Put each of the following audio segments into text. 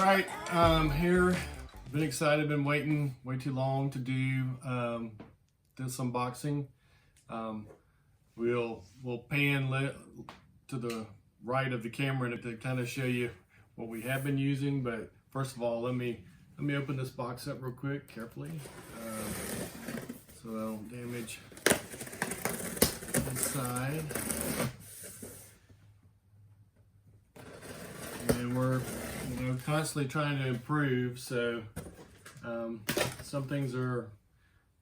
right, here, been excited, been waiting way too long to do this unboxing. We'll pan to the right of the camera to kind of show you what we have been using. But first of all, let me open this box up real quick, carefully, so I don't damage inside. And we're constantly trying to improve, so some things are,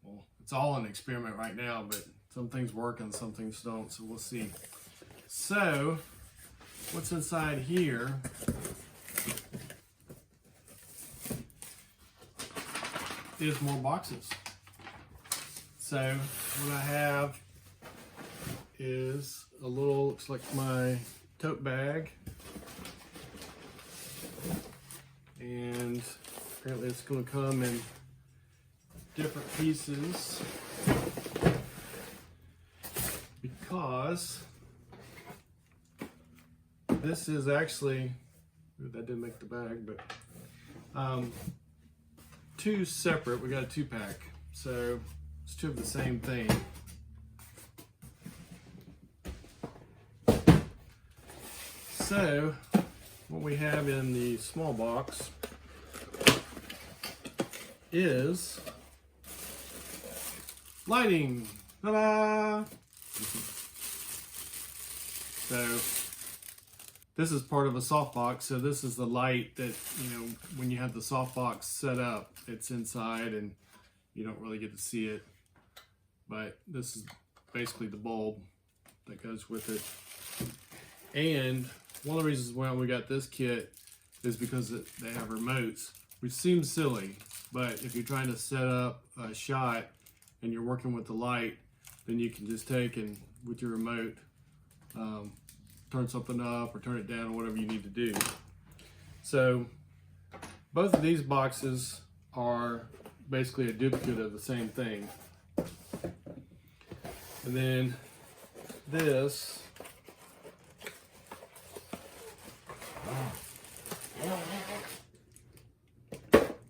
well, it's all an experiment right now, but some things work and some things don't, so we'll see. So what's inside here is more boxes. So what I have is a little, looks like my tote bag, and apparently it's going to come in different pieces because this is actually, that didn't make the bag, but two separate, we got a 2-pack, so it's two of the same thing. So what we have in the small box is lighting. Ta-da! So this is part of a softbox. So this is the light that, when you have the softbox set up, it's inside and you don't really get to see it. But this is basically the bulb that goes with it. And one of the reasons why we got this kit is because they have remotes, which seems silly, but if you're trying to set up a shot and you're working with the light, then you can just take and with your remote turn something up or turn it down or whatever you need to do. So both of these boxes are basically a duplicate of the same thing. And then this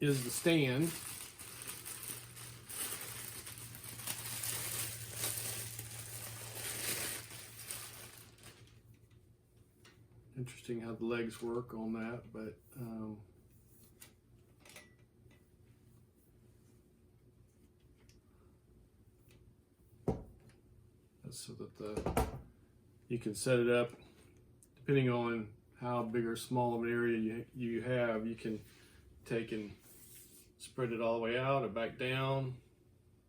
is the stand. Interesting how the legs work on that, but that's so that you can set it up depending on how big or small of an area you have. You can take and spread it all the way out or back down.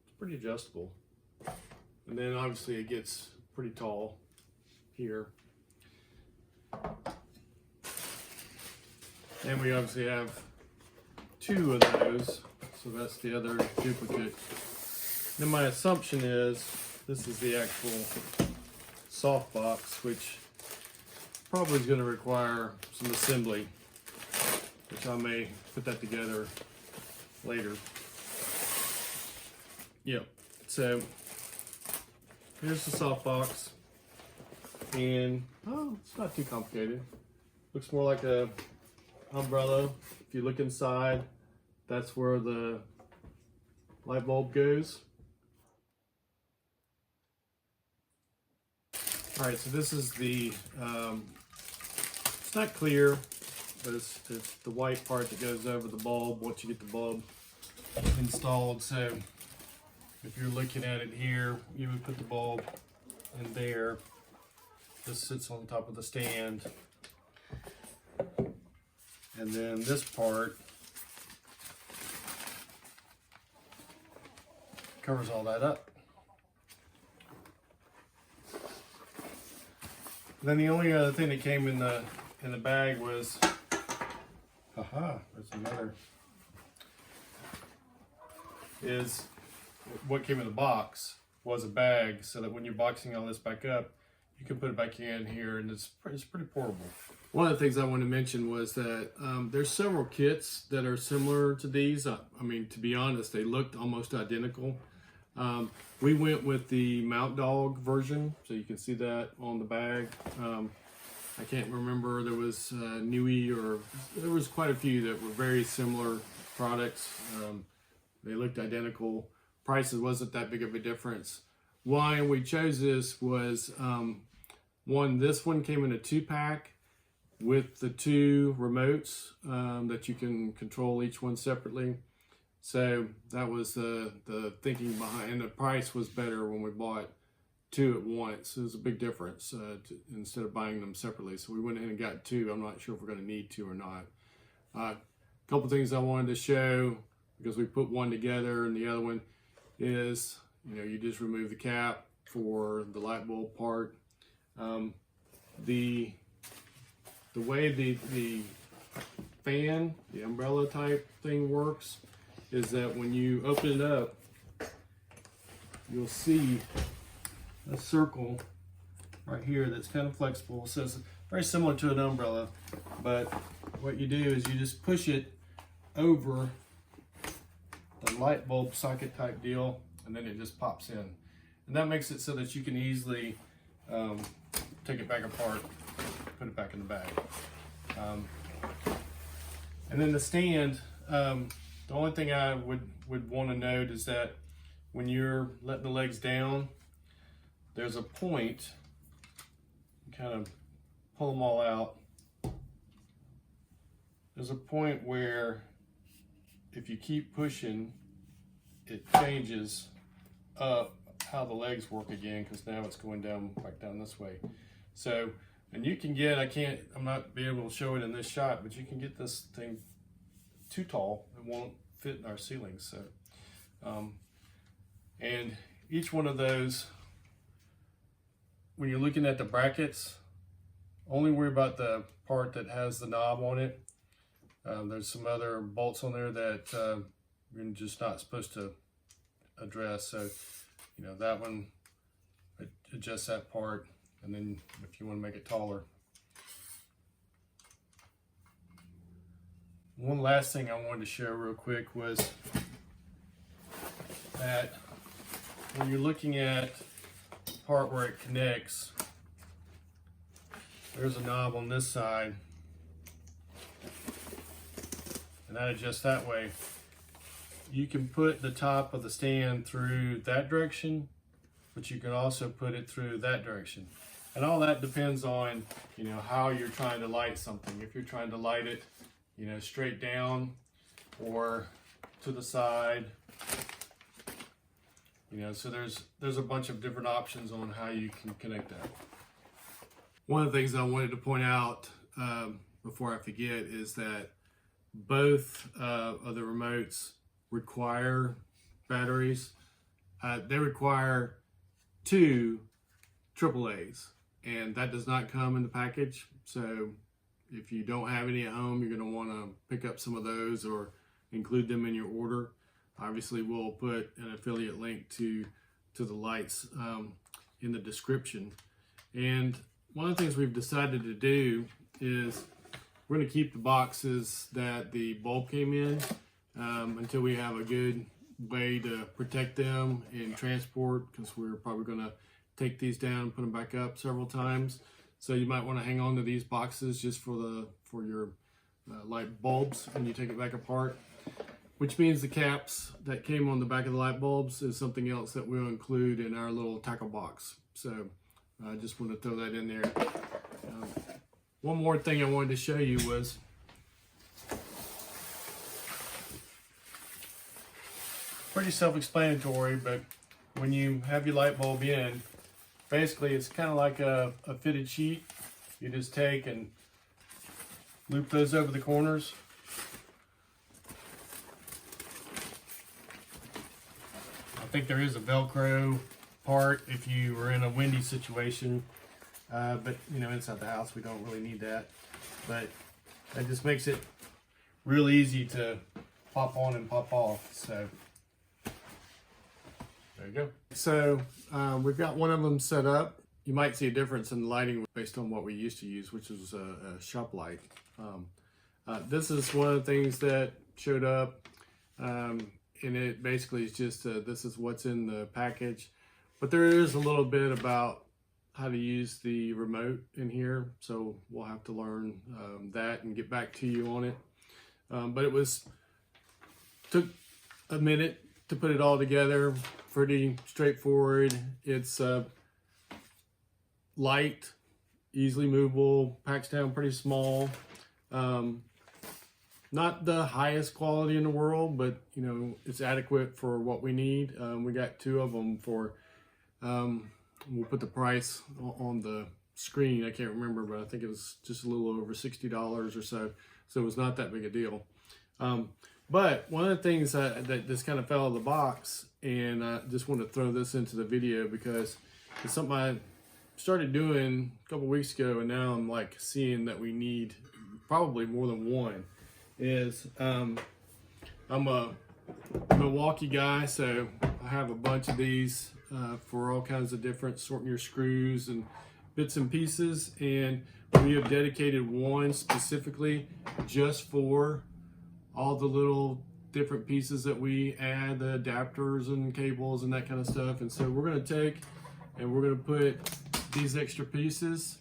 It's pretty adjustable. And then obviously it gets pretty tall here. And we obviously have two of those, so that's the other duplicate. Then my assumption is this is the actual softbox, which probably is going to require some assembly, which I may put that together later. Yep, so here's the softbox, and it's not too complicated. Looks more like a umbrella. If you look inside, that's where the light bulb goes. All right, so this is the it's not clear, but it's the white part that goes over the bulb once you get the bulb installed. So if you're looking at it here, you would put the bulb in there. This sits on top of the stand. And then this part covers all that up. Then the only other thing that came in the bag was, there's another, is what came in the box was a bag, so that when you're boxing all this back up, you can put it back in here, and it's pretty portable. One of the things I wanted to mention was that there's several kits that are similar to these. I mean, to be honest, they looked almost identical. We went with the Mount Dog version, so you can see that on the bag. I can't remember, there was Nui, or there was quite a few that were very similar products. They looked identical. Prices wasn't that big of a difference. Why we chose this was, this one came in a 2-pack with the 2 remotes that you can control each one separately. So that was the thinking behind, and the price was better when we bought 2 at once. It was a big difference instead of buying them separately. So we went in and got 2. I'm not sure if we're going to need 2 or not. A couple things I wanted to show, because we put one together, and the other one is, you just remove the cap for the light bulb part. The way the fan, the umbrella type thing works, is that when you open it up, you'll see a circle right here that's kind of flexible. So it's very similar to an umbrella, but what you do is you just push it over the light bulb socket type deal, and then it just pops in. And that makes it so that you can easily take it back apart, put it back in the bag. And then the stand, the only thing I would want to note is that when you're letting the legs down, there's a point, you kind of pull them all out. There's a point where if you keep pushing, it changes up how the legs work again, because now it's going down, back down this way. So, and you can get, I'm not be able to show it in this shot, but you can get this thing too tall. It won't fit in our ceilings. So, and each one of those, when you're looking at the brackets, only worry about the part that has the knob on it. There's some other bolts on there that you're just not supposed to address. So, that one, adjust that part, and then if you want to make it taller. One last thing I wanted to share real quick was that when you're looking at the part where it connects, there's a knob on this side, and that adjusts that way. You can put the top of the stand through that direction, but you can also put it through that direction. And all that depends on, how you're trying to light something. If you're trying to light it, straight down or to the side, so there's a bunch of different options on how you can connect that. One of the things I wanted to point out before I forget is that both of the remotes require batteries. They require 2 AAAs, and that does not come in the package. So if you don't have any at home, you're going to want to pick up some of those or include them in your order. Obviously, we'll put an affiliate link to the lights in the description. And one of the things we've decided to do is we're going to keep the boxes that the bulb came in until we have a good way to protect them in transport, because we're probably going to take these down and put them back up several times. So you might want to hang on to these boxes just for your light bulbs when you take it back apart. Which means the caps that came on the back of the light bulbs is something else that we'll include in our little tackle box. So I just want to throw that in there. One more thing I wanted to show you was pretty self-explanatory, but when you have your light bulb in, basically it's kind of like a fitted sheet. You just take and loop those over the corners. I think there is a Velcro part if you were in a windy situation, but inside the house we don't really need that. But that just makes it real easy to pop on and pop off. So there you go. So we've got one of them set up. You might see a difference in the lighting based on what we used to use, which was a shop light. This is one of the things that showed up, and it basically is just this is what's in the package. But there is a little bit about how to use the remote in here, so we'll have to learn that and get back to you on it. But it took a minute to put it all together. Pretty straightforward. It's light, easily movable, packs down pretty small. Not the highest quality in the world, but you know, it's adequate for what we need. We got 2 of them for, we'll put the price on the screen. I can't remember, but I think it was just a little over $60 or so. So it was not that big a deal. But one of the things that just kind of fell out of the box, and I just want to throw this into the video because it's something I started doing a couple weeks ago, and now I'm like seeing that we need probably more than one. Is I'm a Milwaukee guy, so I have a bunch of these for all kinds of different sorting your screws and bits and pieces, and we have dedicated one specifically just for all the little different pieces that we add, the adapters and cables and that kind of stuff. And so we're going to take and we're going to put these extra pieces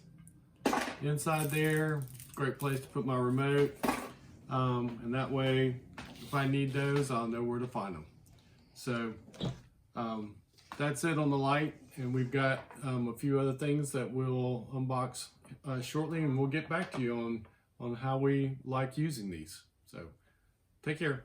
inside there. Great place to put my remote. And that way, if I need those, I'll know where to find them. So that's it on the light, and we've got a few other things that we'll unbox shortly, and we'll get back to you on how we like using these. So take care.